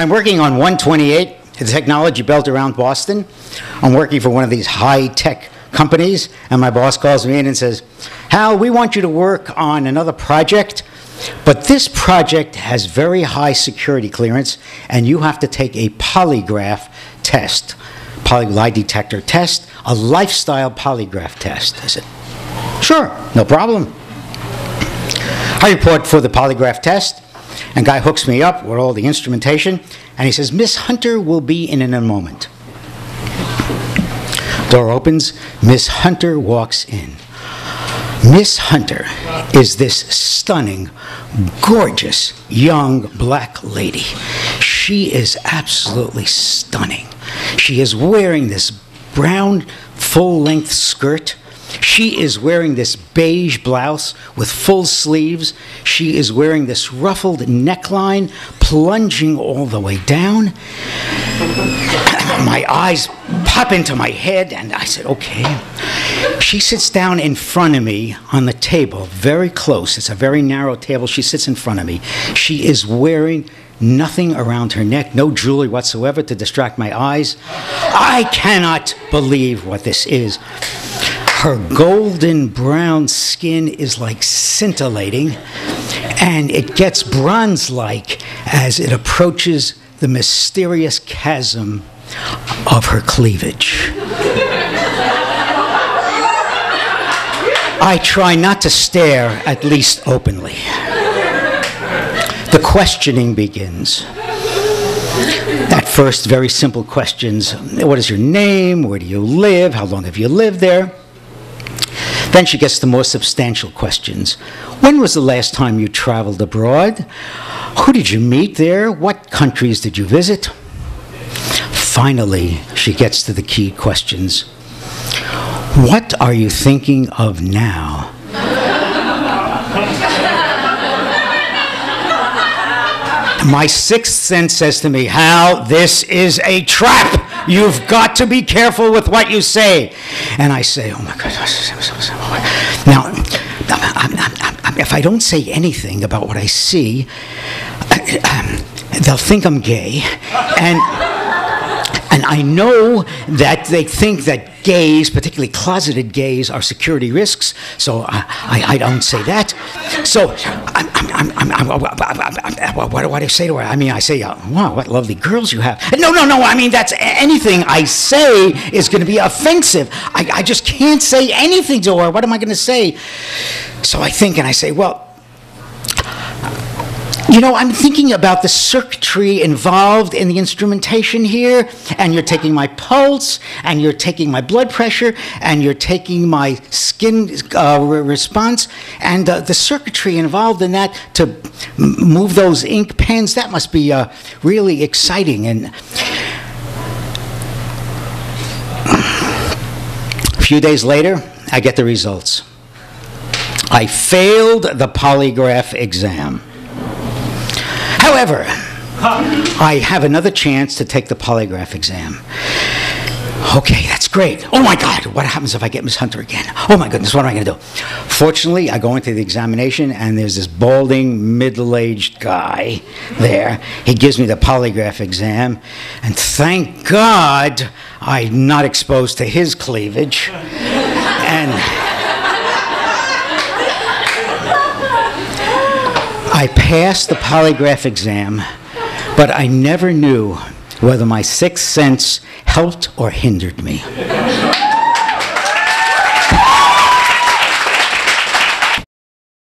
I'm working on 128, the technology belt around Boston. I'm working for one of these high-tech companies, and my boss calls me in and says, Hal, we want you to work on another project, but this project has very high security clearance, and you have to take a polygraph test, lie detector test, a lifestyle polygraph test. I said, sure, no problem. I report for the polygraph test, and guy hooks me up with all the instrumentation, and he says, Miss Hunter will be in a moment. Door opens, Miss Hunter walks in. Miss Hunter is this stunning, gorgeous, young black lady. She is absolutely stunning. She is wearing this brown, full-length skirt. She is wearing this beige blouse with full sleeves. She is wearing this ruffled neckline, plunging all the way down. My eyes pop into my head, and I said, okay. She sits down in front of me on the table, very close. It's a very narrow table. She sits in front of me. She is wearing nothing around her neck, no jewelry whatsoever to distract my eyes. I cannot believe what this is. Her golden brown skin is like scintillating, and it gets bronze-like as it approaches the mysterious chasm of her cleavage. I try not to stare, at least openly. The questioning begins. At first, very simple questions. What is your name? Where do you live? How long have you lived there? Then she gets to more substantial questions. When was the last time you traveled abroad? Who did you meet there? What countries did you visit? Finally, she gets to the key questions. What are you thinking of now? My sixth sense says to me, Hal, this is a trap. You've got to be careful with what you say. And I say, oh my God. Now, if I don't say anything about what I see, they'll think I'm gay. And I know that they think that gays, particularly closeted gays, are security risks, so I don't say that. So what do I say to her? I mean, I say, wow, what lovely girls you have. No, I mean, that's anything I say is going to be offensive. I just can't say anything to her. What am I going to say? So I think and I say, well, you know, I'm thinking about the circuitry involved in the instrumentation here, and you're taking my pulse, and you're taking my blood pressure, and you're taking my skin response, and the circuitry involved in that to move those ink pens, that must be really exciting. And a few days later, I get the results. I failed the polygraph exam. However, I have another chance to take the polygraph exam. Okay, that's great. Oh my God, what happens if I get Miss Hunter again? Oh my goodness, what am I going to do? Fortunately, I go into the examination, and there's this balding, middle-aged guy there. He gives me the polygraph exam, and thank God I'm not exposed to his cleavage. And I passed the polygraph exam, but I never knew whether my sixth sense helped or hindered me.